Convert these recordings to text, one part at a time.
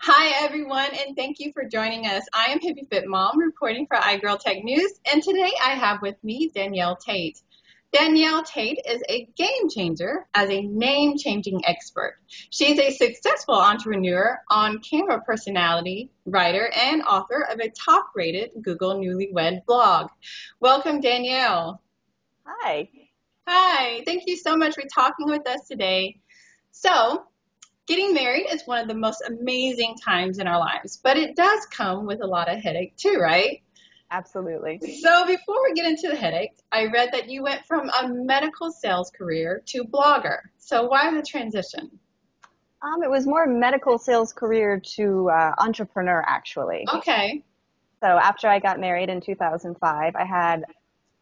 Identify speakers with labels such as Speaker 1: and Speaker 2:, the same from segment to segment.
Speaker 1: Hi, everyone, and thank you for joining us. I am Hippie Fit Mom reporting for iGirl Tech News, and today I have with me Danielle Tate. Danielle Tate is a game changer as a name-changing expert. She's a successful entrepreneur, on-camera personality, writer, and author of a top-rated Google Newlywed blog. Welcome, Danielle.
Speaker 2: Hi.
Speaker 1: Hi, thank you so much for talking with us today. So, getting married is one of the most amazing times in our lives, but it does come with a lot of headache too, right?
Speaker 2: Absolutely.
Speaker 1: So before we get into the headache, I read that you went from a medical sales career to blogger. So why the transition?
Speaker 2: It was more medical sales career to entrepreneur, actually.
Speaker 1: Okay.
Speaker 2: So after I got married in 2005, I had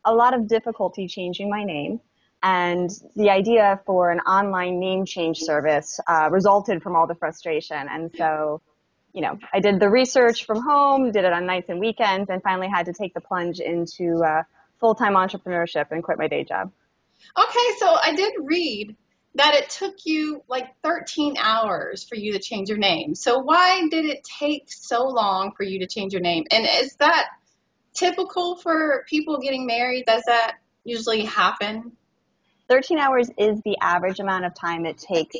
Speaker 2: a lot of difficulty changing my name. And the idea for an online name change service resulted from all the frustration. And so, I did the research from home, did it on nights and weekends, and finally had to take the plunge into full-time entrepreneurship and quit my day job.
Speaker 1: Okay, so I did read that it took you like 13 hours for you to change your name. So why did it take so long for you to change your name? And is that typical for people getting married? Does that usually happen?
Speaker 2: 13 hours is the average amount of time it takes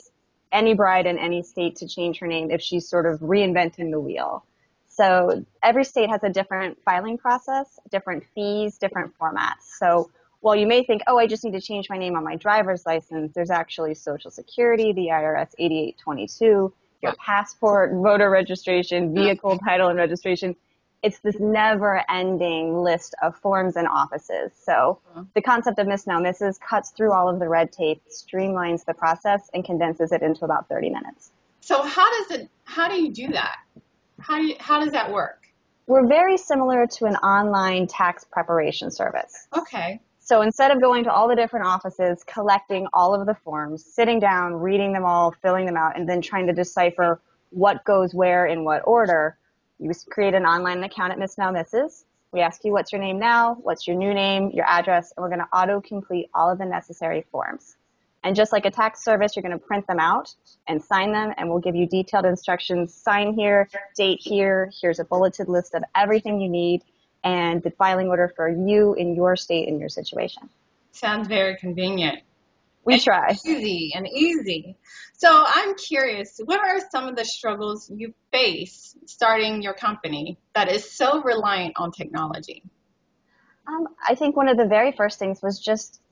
Speaker 2: any bride in any state to change her name if she's sort of reinventing the wheel. So every state has a different filing process, different fees, different formats. So while you may think, oh, I just need to change my name on my driver's license, there's actually Social Security, the IRS 8822, your passport, voter registration, vehicle title and registration. It's this never-ending list of forms and offices. So the concept of MissNowMrs cuts through all of the red tape, streamlines the process, and condenses it into about 30 minutes.
Speaker 1: So how do you do that? How does that work?
Speaker 2: We're very similar to an online tax preparation service.
Speaker 1: Okay.
Speaker 2: So instead of going to all the different offices, collecting all of the forms, sitting down, reading them all, filling them out, and then trying to decipher what goes where in what order, you create an online account at MissNowMrs. We ask you what's your name now, what's your new name, your address, and we're going to auto-complete all of the necessary forms. And just like a tax service, you're going to print them out and sign them, and we'll give you detailed instructions. Sign here, date here, here's a bulleted list of everything you need, and the filing order for you in your state and your situation.
Speaker 1: Sounds very convenient.
Speaker 2: We try.
Speaker 1: Easy and easy. So I'm curious, what are some of the struggles you face starting your company that is so reliant on technology?
Speaker 2: I think one of the very first things was just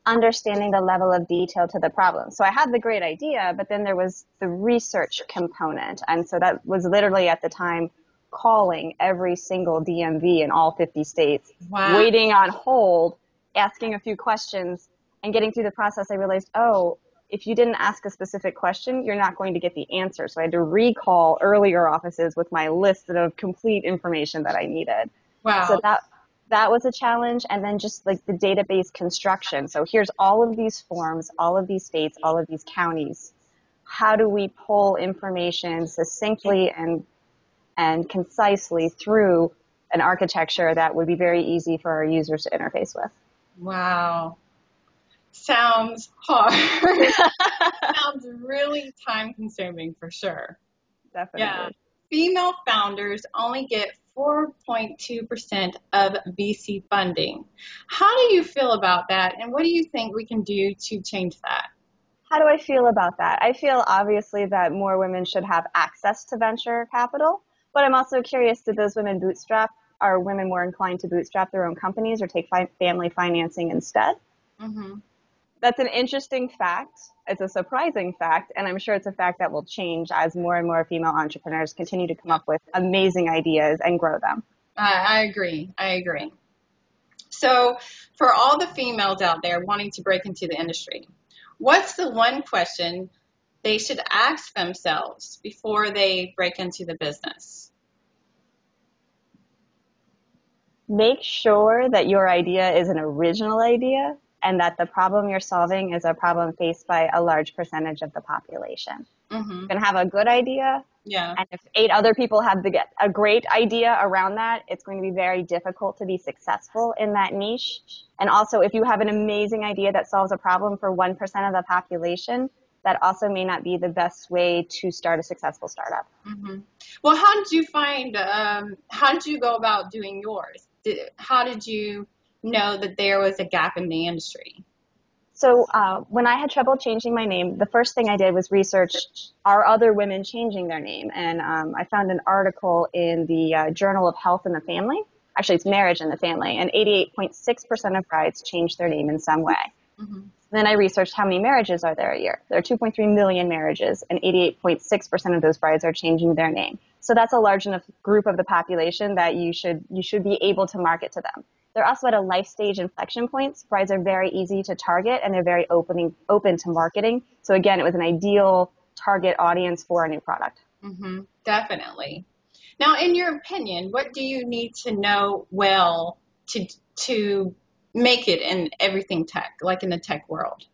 Speaker 2: understanding the level of detail to the problem. So I had the great idea, but then there was the research component. And so that was literally at the time calling every single DMV in all 50 states, waiting on hold, asking a few questions, and getting through the process. I realized, oh, if you didn't ask a specific question, you're not going to get the answer. So I had to recall earlier offices with my list of complete information that I needed.
Speaker 1: Wow.
Speaker 2: So that was a challenge. And then just like the database construction. So here's all of these forms, all of these states, all of these counties. How do we pull information succinctly and concisely through an architecture that would be very easy for our users to interface with?
Speaker 1: Wow. Sounds hard. Sounds really time consuming for sure.
Speaker 2: Definitely.
Speaker 1: Yeah. Female founders only get 4.2% of VC funding. How do you feel about that, and what do you think we can do to change that?
Speaker 2: How do I feel about that? I feel obviously that more women should have access to venture capital, but I'm also curious, did those women bootstrap? Are women more inclined to bootstrap their own companies or take family financing instead?
Speaker 1: Mm-hmm.
Speaker 2: That's an interesting fact. It's a surprising fact, and I'm sure it's a fact that will change as more and more female entrepreneurs continue to come up with amazing ideas and grow them.
Speaker 1: I agree. So for all the females out there wanting to break into the industry, what's the one question they should ask themselves before they break into the business?
Speaker 2: Make sure that your idea is an original idea and that the problem you're solving is a problem faced by a large percentage of the population.
Speaker 1: Mm-hmm.
Speaker 2: You're going to have a good idea,
Speaker 1: Yeah.
Speaker 2: and if 8 other people have a great idea around that, it's going to be very difficult to be successful in that niche. And also, if you have an amazing idea that solves a problem for 1% of the population, that also may not be the best way to start a successful startup.
Speaker 1: Mm-hmm. Well, how did you find, how did you go about doing yours? How did you know that there was a gap in the industry?
Speaker 2: So when I had trouble changing my name, the first thing I did was research, are other women changing their name? And I found an article in the Journal of Health in the Family. Actually, it's Marriage in the Family. And 88.6% of brides change their name in some way.
Speaker 1: Mm-hmm.
Speaker 2: Then I researched how many marriages are there a year. There are 2.3 million marriages, and 88.6% of those brides are changing their name. So that's a large enough group of the population that you should be able to market to them. They're also at a life stage inflection points. Brides are very easy to target, and they're very open to marketing. So again, it was an ideal target audience for a new product.
Speaker 1: Mm-hmm. Definitely. Now, in your opinion, what do you need to know well to make it in everything tech, like in the tech world?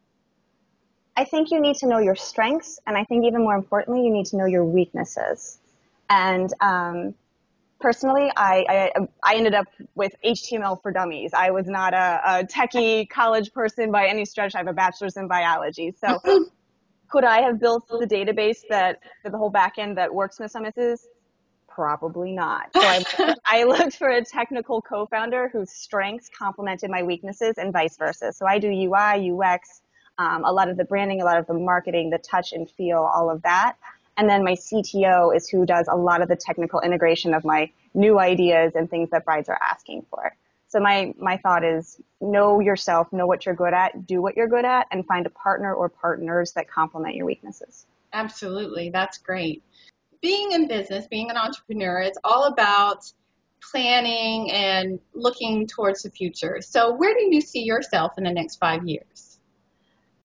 Speaker 2: I think you need to know your strengths, and I think even more importantly, you need to know your weaknesses. And personally, I ended up with HTML for Dummies. I was not a techie college person by any stretch. I have a bachelor's in biology. So could I have built the database for the whole backend that works with MissNowMrs? Probably not. So I looked for a technical co-founder whose strengths complemented my weaknesses and vice versa. So I do UI, UX, a lot of the branding, a lot of the marketing, the touch and feel, all of that. And then my CTO is who does a lot of the technical integration of my new ideas and things that brides are asking for. So my thought is know yourself, know what you're good at, do what you're good at, and find a partner or partners that complement your weaknesses.
Speaker 1: Absolutely. That's great. Being in business, being an entrepreneur, it's all about planning and looking towards the future. So where do you see yourself in the next 5 years?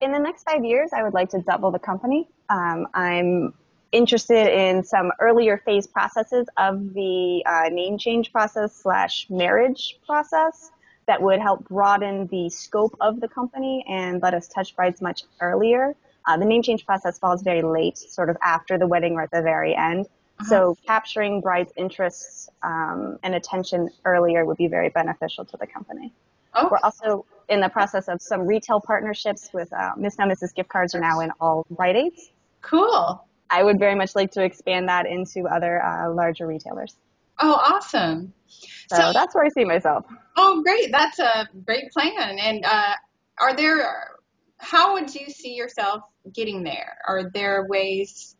Speaker 2: In the next 5 years, I would like to double the company. I'm interested in some earlier phase processes of the name change process / marriage process that would help broaden the scope of the company and let us touch brides much earlier. The name change process falls very late, sort of after the wedding or at the very end. So capturing brides' interests and attention earlier would be very beneficial to the company.
Speaker 1: Okay.
Speaker 2: We're also in the process of some retail partnerships with MissNowMrs gift cards are now in all Rite Aids.
Speaker 1: Cool.
Speaker 2: I would very much like to expand that into other larger retailers.
Speaker 1: Oh, awesome.
Speaker 2: So that's where I see myself.
Speaker 1: Oh, great. That's a great plan. And how would you see yourself getting there? Are there ways,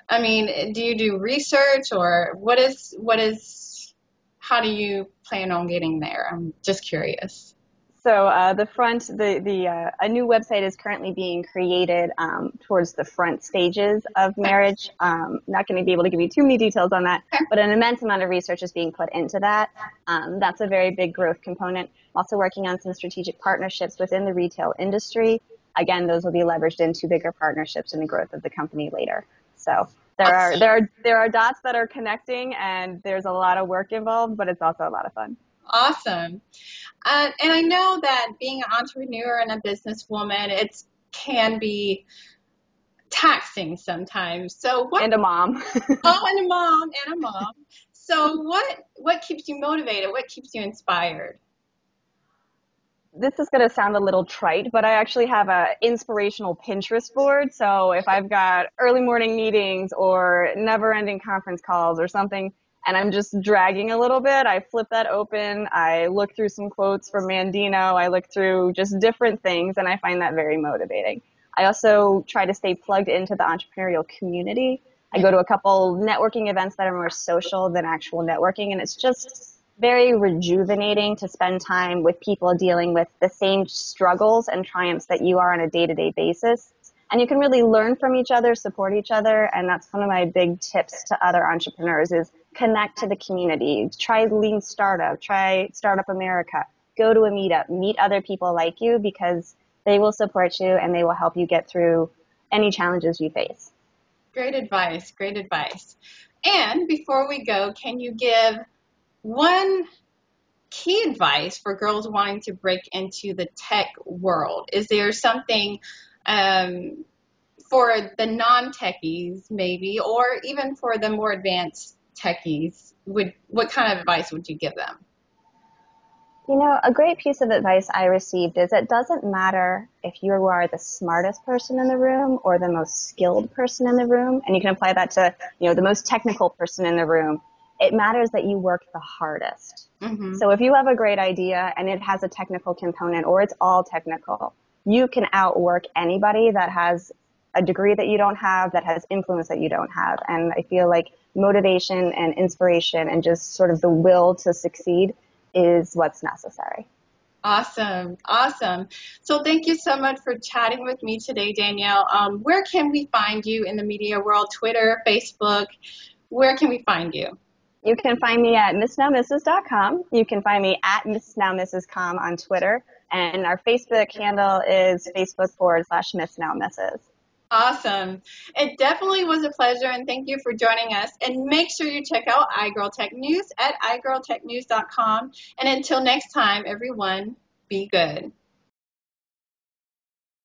Speaker 1: I mean, do you do research or how do you plan on getting there? I'm just curious.
Speaker 2: So a new website is currently being created towards the front stages of marriage. Not going to be able to give you too many details on that, but an immense amount of research is being put into that. That's a very big growth component. I'm also working on some strategic partnerships within the retail industry. Again, those will be leveraged into bigger partnerships and the growth of the company later. So there are dots that are connecting, and there's a lot of work involved, but it's also a lot of fun.
Speaker 1: Awesome. And I know that being an entrepreneur and a businesswoman, it can be taxing sometimes.
Speaker 2: And a mom.
Speaker 1: Oh, and a mom. So what keeps you motivated? What keeps you inspired?
Speaker 2: This is going to sound a little trite, but I actually have an inspirational Pinterest board. So if I've got early morning meetings or never-ending conference calls or something, and I'm just dragging a little bit, I flip that open, I look through some quotes from Mandino, I look through just different things, and I find that very motivating. I also try to stay plugged into the entrepreneurial community. I go to a couple networking events that are more social than actual networking, and it's just very rejuvenating to spend time with people dealing with the same struggles and triumphs that you are on a day-to-day basis. And you can really learn from each other, support each other, and that's one of my big tips to other entrepreneurs is connect to the community. Try Lean Startup, try Startup America. Go to a meetup, meet other people like you because they will support you and they will help you get through any challenges you face.
Speaker 1: Great advice, great advice. And before we go, can you give one key advice for girls wanting to break into the tech world? Is there something for the non-techies maybe, or even for the more advanced techies? What kind of advice would you give them?
Speaker 2: You know, a great piece of advice I received is it doesn't matter if you are the smartest person in the room or the most skilled person in the room, and you can apply that to, the most technical person in the room. It matters that you work the hardest.
Speaker 1: Mm-hmm.
Speaker 2: So if you have a great idea and it has a technical component or it's all technical, you can outwork anybody that has a degree that you don't have, that has influence that you don't have. And I feel like motivation and inspiration and just sort of the will to succeed is what's necessary.
Speaker 1: Awesome. Awesome. So thank you so much for chatting with me today, Danielle. Where can we find you in the media world? Twitter, Facebook? Where can we find you?
Speaker 2: You can find me at MissNowMrs.com. You can find me at MissNowMrs.com on Twitter. And our Facebook handle is Facebook.com/MissNowMrs.
Speaker 1: Awesome. It definitely was a pleasure, and thank you for joining us. And make sure you check out iGirl Tech News at iGirlTechNews.com. And until next time, everyone, be good.